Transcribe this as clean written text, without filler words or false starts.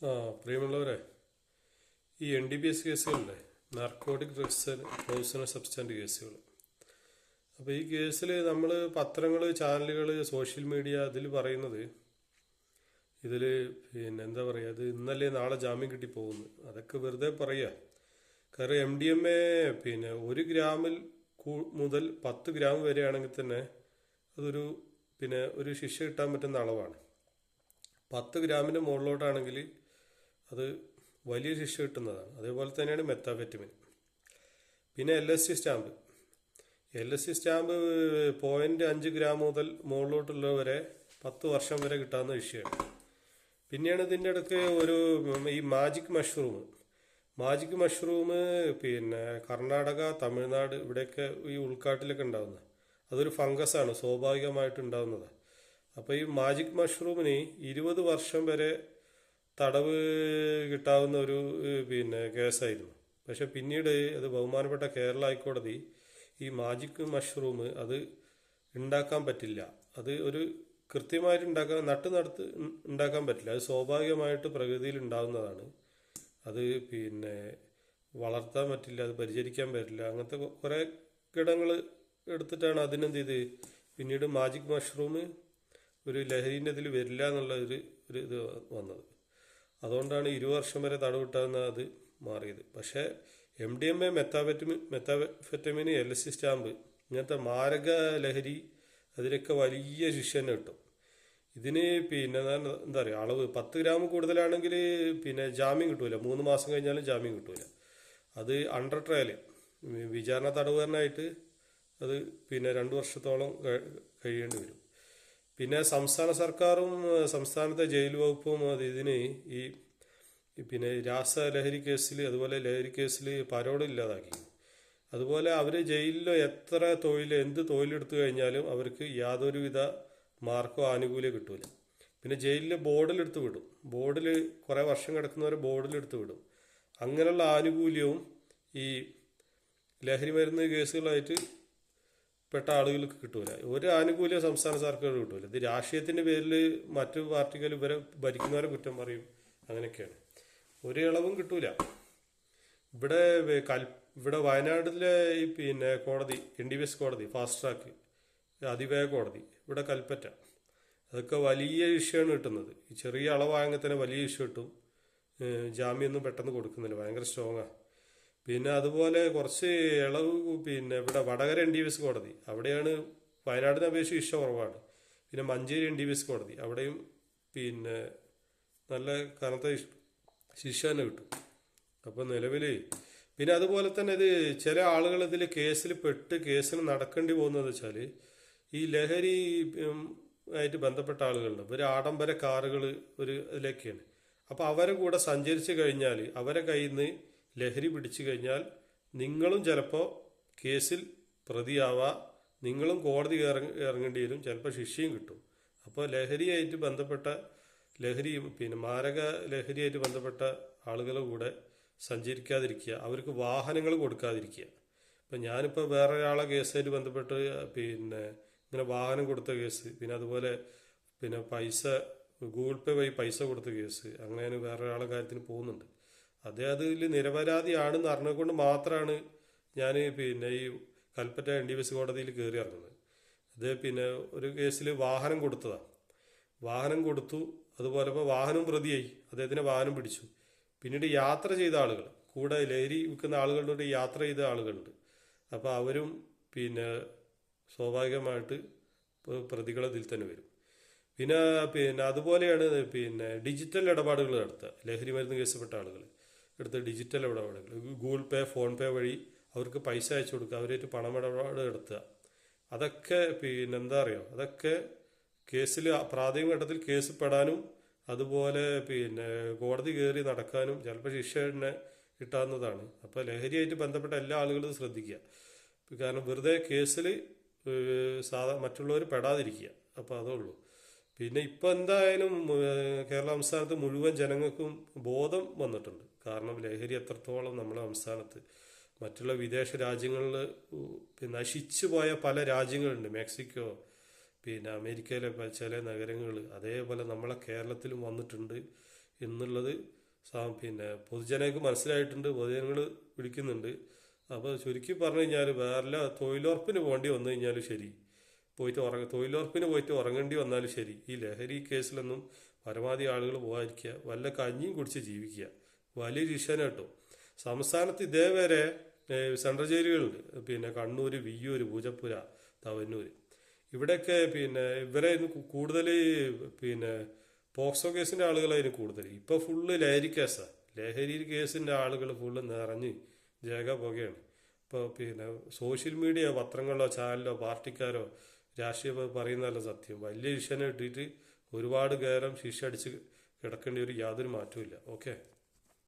ആ പ്രിയമുള്ളവരെ, ഈ NDPS കേസുകളിലെ നാർക്കോട്ടിക് ഡ്രഗ്സ് പോയിസണസ് സബ്സ്റ്റൻറ്റ് കേസുകൾ. അപ്പോൾ ഈ കേസിൽ നമ്മൾ പത്രങ്ങൾ, ചാനലുകൾ, സോഷ്യൽ മീഡിയ അതിൽ പറയുന്നത് ഇതിൽ എന്താ പറയുക, അത് ഇന്നല്ലേ നാളെ ജാമ്യം കിട്ടി പോകുന്നു. അതൊക്കെ വെറുതെ പറയുക. കാരണം MDMA 1 ഗ്രാമിൽ മുതൽ 10 ഗ്രാം വരെയാണെങ്കിൽ തന്നെ അതൊരു ഒരു ശിക്ഷ കിട്ടാൻ പറ്റുന്ന അളവാണ്. 10 ഗ്രാമിൻ്റെ മുകളിലോട്ടാണെങ്കിൽ അത് വലിയ ശിക്ഷ കിട്ടുന്നതാണ്. അതേപോലെ തന്നെയാണ് മെത്താഫെറ്റമിൻ. പിന്നെ LSD stamp. LSD stamp 0.5 gram മുതൽ മുകളിലോട്ടുള്ളവരെ 10 വർഷം വരെ കിട്ടാവുന്ന വിഷയമാണ്. പിന്നെയാണ് ഇതിൻ്റെ ഇടയ്ക്ക് ഈ മാജിക് മഷ്റൂം കർണാടക, തമിഴ്നാട് ഇവിടെയൊക്കെ ഈ ഉൾക്കാട്ടിലൊക്കെ ഉണ്ടാകുന്ന അതൊരു ഫംഗസാണ്, സ്വാഭാവികമായിട്ട് ഉണ്ടാകുന്നത്. അപ്പോൾ ഈ മാജിക് മഷ്റൂമിന് 20 വർഷം വരെ തടവ് കിട്ടാവുന്ന ഒരു കേസായിരുന്നു. പക്ഷെ പിന്നീട് അത് ബഹുമാനപ്പെട്ട കേരള ഹൈക്കോടതി ഈ മാജിക് മഷ്റൂം അത് ഉണ്ടാക്കാൻ പറ്റില്ല, അത് ഒരു കൃത്യമായിട്ട് ഉണ്ടാക്കാൻ പറ്റില്ല, അത് സ്വാഭാവികമായിട്ട് പ്രകൃതിയിൽ ഉണ്ടാകുന്നതാണ്, അത് വളർത്താൻ പറ്റില്ല, അത് പരിചരിക്കാൻ പറ്റില്ല, അങ്ങനത്തെ കുറേ ഘടകങ്ങൾ എടുത്തിട്ടാണ് അതിനെന്ത് ചെയ്ത് പിന്നീട് മാജിക് മഷ്റൂം ഒരു ലഹരീൻ്റെ ഇതിൽ വരില്ല എന്നുള്ള ഒരു ഇത് വന്നത്. അതുകൊണ്ടാണ് 20 വർഷം വരെ തടവ് കിട്ടാവുന്ന അത് മാറിയത്. പക്ഷേ MDMA, മെത്താഫെറ്റമിൻ, LSD സ്റ്റാമ്പ് ഇങ്ങനത്തെ മാരക ലഹരി അതിലൊക്കെ വലിയ ശിക്ഷ തന്നെ കിട്ടും. ഇതിന് എന്താ പറയുക, അളവ് 10 ഗ്രാം കൂടുതലാണെങ്കിൽ ജാമ്യം കിട്ടൂല, 3 മാസം കഴിഞ്ഞാലും ജാമ്യം കിട്ടൂല. അത് അണ്ടർ ട്രയൽ വിചാരണ തടവുകാരനായിട്ട് അത് 2 വർഷത്തോളം കഴിയേണ്ടി വരും. പിന്നെ സംസ്ഥാന സർക്കാരും സംസ്ഥാനത്തെ ജയിൽ വകുപ്പും ഇതിന് ഈ രാസലഹരി കേസിൽ, അതുപോലെ ലഹരി കേസിൽ പരോൾ ഇല്ലാതാക്കി. അതുപോലെ അവർ ജയിലിലോ എന്ത് തൊഴിലെടുത്തു കഴിഞ്ഞാലും അവർക്ക് യാതൊരുവിധ മാർക്കോ ആനുകൂല്യം കിട്ടൂല. പിന്നെ ജയിലിൽ ബോർഡിലെടുത്ത് വിടും, ബോർഡിൽ കുറേ വർഷം കിടക്കുന്നവരെ ബോർഡിലെടുത്ത് വിടും. അങ്ങനെയുള്ള ആനുകൂല്യവും ഈ ലഹരി മരുന്ന് കേസുകളായിട്ട് പെട്ട ആളുകൾക്ക് കിട്ടൂല. ഒരു ആനുകൂല്യം സംസ്ഥാന സർക്കാർ കിട്ടൂല. ഇത് രാഷ്ട്രീയത്തിൻ്റെ പേരിൽ മറ്റു പാർട്ടികൾ ഇവരെ ഭരിക്കുന്നവരെ കുറ്റം പറയും, അങ്ങനെയൊക്കെയാണ്. ഒരു ഇളവും കിട്ടൂല. ഇവിടെ വയനാട്ടിലെ ഈ കോടതി, NDPS കോടതി, ഫാസ്റ്റ് ട്രാക്ക് അതിവേഗ കോടതി, ഇവിടെ കൽപ്പറ്റ, അതൊക്കെ വലിയ ശിക്ഷയാണ് കിട്ടുന്നത്. ഈ ചെറിയ അളവായെങ്കിൽ തന്നെ വലിയ ശിക്ഷ കിട്ടും. ജാമ്യമൊന്നും പെട്ടെന്ന് കൊടുക്കുന്നില്ല, ഭയങ്കര സ്ട്രോങ്ങാണ്. പിന്നെ അതുപോലെ കുറച്ച് ഇളവ് ഇവിടെ വടകര NDPS കോടതി, അവിടെയാണ് വയനാടിനെ അപേക്ഷിച്ച് ശിക്ഷ കുറവാണ്. പിന്നെ മഞ്ചേരി NDPS കോടതി, അവിടെയും നല്ല കനത്ത ശിക്ഷ തന്നെ കിട്ടും. അപ്പോൾ നിലവിൽ പിന്നെ അതുപോലെ തന്നെ ഇത് ചില ആളുകൾ ഇതിൽ കേസിന് നടക്കേണ്ടി പോകുന്നതെന്ന് വെച്ചാൽ ഈ ലഹരി ആയിട്ട് ബന്ധപ്പെട്ട ആളുകളുണ്ട്. ഇവർ ആഡംബര കാറുകൾ ഇതിലേക്കാണ്. അപ്പോൾ അവരെ കൂടെ സഞ്ചരിച്ച് കഴിഞ്ഞാൽ, അവരെ കയ്യിൽ നിന്ന് ലഹരി പിടിച്ചു കഴിഞ്ഞാൽ നിങ്ങളും ചിലപ്പോൾ കേസിൽ പ്രതിയാവാം, നിങ്ങളും കോടതി ഇറങ്ങേണ്ടി വരും, ചിലപ്പോൾ ശിക്ഷയും കിട്ടും. അപ്പോൾ ലഹരിയായിട്ട് ബന്ധപ്പെട്ട മാരക ലഹരിയായിട്ട് ബന്ധപ്പെട്ട ആളുകളുടെ കൂടെ സഞ്ചരിക്കാതിരിക്കുക, അവർക്ക് വാഹനങ്ങൾ കൊടുക്കാതിരിക്കുക. ഇപ്പം ഞാനിപ്പോൾ വേറെ ഒരാളെ കേസായിട്ട് ബന്ധപ്പെട്ട് ഇങ്ങനെ വാഹനം കൊടുത്ത കേസ്, പിന്നെ അതുപോലെ പൈസ ഗൂഗിൾ പേ വഴി പൈസ കൊടുത്ത കേസ്, അങ്ങനെ വേറെ ഒരാളെ കാര്യത്തിന് പോകുന്നുണ്ട്. അതിൽ നിരപരാധിയാണെന്ന് അറിഞ്ഞുകൊണ്ട് മാത്രമാണ് ഞാൻ ഈ കൽപ്പറ്റ NDPS കോടതിയിൽ കയറി ഇറങ്ങുന്നത്. അത് ഒരു കേസിൽ വാഹനം കൊടുത്തതാണ്, വാഹനം കൊടുത്തു. അതുപോലെ ഇപ്പോൾ വാഹനം പ്രതിയായി, അദ്ദേഹത്തിന് വാഹനം പിടിച്ചു. പിന്നീട് യാത്ര ചെയ്ത ആളുകൾ, കൂടെ ലഹരി വിൽക്കുന്ന ആളുകളുടെ യാത്ര ചെയ്ത ആളുകളുണ്ട്. അപ്പോൾ അവരും സ്വാഭാവികമായിട്ട് പ്രതികൾ ഇതിൽ തന്നെ വരും. പിന്നെ അതുപോലെയാണ് ഡിജിറ്റൽ ഇടപാടുകൾ നടത്തുക. ലഹരി മരുന്ന് കേസപ്പെട്ട ആളുകൾ എടുത്ത് ഡിജിറ്റൽ ഇടപാടുകൾ, ഗൂഗിൾ പേ, ഫോൺ പേ വഴി അവർക്ക് പൈസ അയച്ചു കൊടുക്കുക, അവരായിട്ട് പണമിടപാട് നടത്തുക. അതൊക്കെ എന്താ പറയുക, അതൊക്കെ കേസിൽ പ്രാഥമിക ഘട്ടത്തിൽ കേസ് പെടാനും അതുപോലെ കോടതി കയറി നടക്കാനും ചിലപ്പോൾ ശിക്ഷ തന്നെ കിട്ടാവുന്നതാണ്. അപ്പോൾ ലഹരിയായിട്ട് ബന്ധപ്പെട്ട എല്ലാ ആളുകളും ശ്രദ്ധിക്കുക. കാരണം വെറുതെ കേസിൽ മറ്റുള്ളവർ പെടാതിരിക്കുക. അപ്പോൾ അതേ ഉള്ളൂ. പിന്നെ ഇപ്പോൾ എന്തായാലും കേരള സംസ്ഥാനത്ത് മുഴുവൻ ജനങ്ങൾക്കും ബോധം വന്നിട്ടുണ്ട്. കാരണം ലഹരി എത്രത്തോളം നമ്മുടെ സംസ്ഥാനത്ത്, മറ്റുള്ള വിദേശ രാജ്യങ്ങളിൽ നശിച്ചു പോയ പല രാജ്യങ്ങളുണ്ട്, മെക്സിക്കോ, അമേരിക്കയിലെ ചില നഗരങ്ങൾ, അതേപോലെ നമ്മളെ കേരളത്തിലും വന്നിട്ടുണ്ട്. എന്നുള്ളത് പിന്നെ പൊതുജനങ്ങൾക്ക് മനസ്സിലായിട്ടുണ്ട്, പൊതുജനങ്ങൾ വിളിക്കുന്നുണ്ട്. അപ്പോൾ ചുരുക്കി പറഞ്ഞു കഴിഞ്ഞാൽ വേറെ തൊഴിലുറപ്പിന് പോകേണ്ടി വന്നു കഴിഞ്ഞാൽ ശരി, തൊഴിലുറപ്പിന് പോയിട്ട് ഉറങ്ങേണ്ടി വന്നാലും ശരി, ഈ ലഹരി കേസിലൊന്നും പരമാവധി ആളുകൾ പോകാതിരിക്കുക, വല്ല കഞ്ഞിയും കുടിച്ച് ജീവിക്കുക. വലിയൊരു ഇഷ്യന കേട്ടോ. സംസ്ഥാനത്ത് ഇതേവരെ സെൻട്രൽ ജയിലുകളുണ്ട്. പിന്നെ കണ്ണൂർ, വിയ്യൂർ, പൂജപ്പുര, തവന്നൂർ, ഇവിടെയൊക്കെ പിന്നെ ഇവരെ കൂടുതൽ പിന്നെ പോക്സോ കേസിൻ്റെ ആളുകളായിരുന്നു കൂടുതൽ. ഇപ്പോൾ ഫുള്ള് ലഹരി കേസാണ്. ലഹരി കേസിൻ്റെ ആളുകൾ ഫുള്ള് നിറഞ്ഞ് ജഗ പുകയാണ്. ഇപ്പോൾ പിന്നെ സോഷ്യൽ മീഡിയ, പത്രങ്ങളോ ചാനലോ പാർട്ടിക്കാരോ രാഷ്ട്രീയ പറയുന്നതല്ല സത്യം. വലിയ ഇഷ്യനെ ഇട്ടിട്ട് ഒരുപാട് കാലം ശിക്ഷ അടിച്ച് കിടക്കേണ്ടി ഒരു യാതൊരു മാറ്റവും ഇല്ല. ഓക്കെ.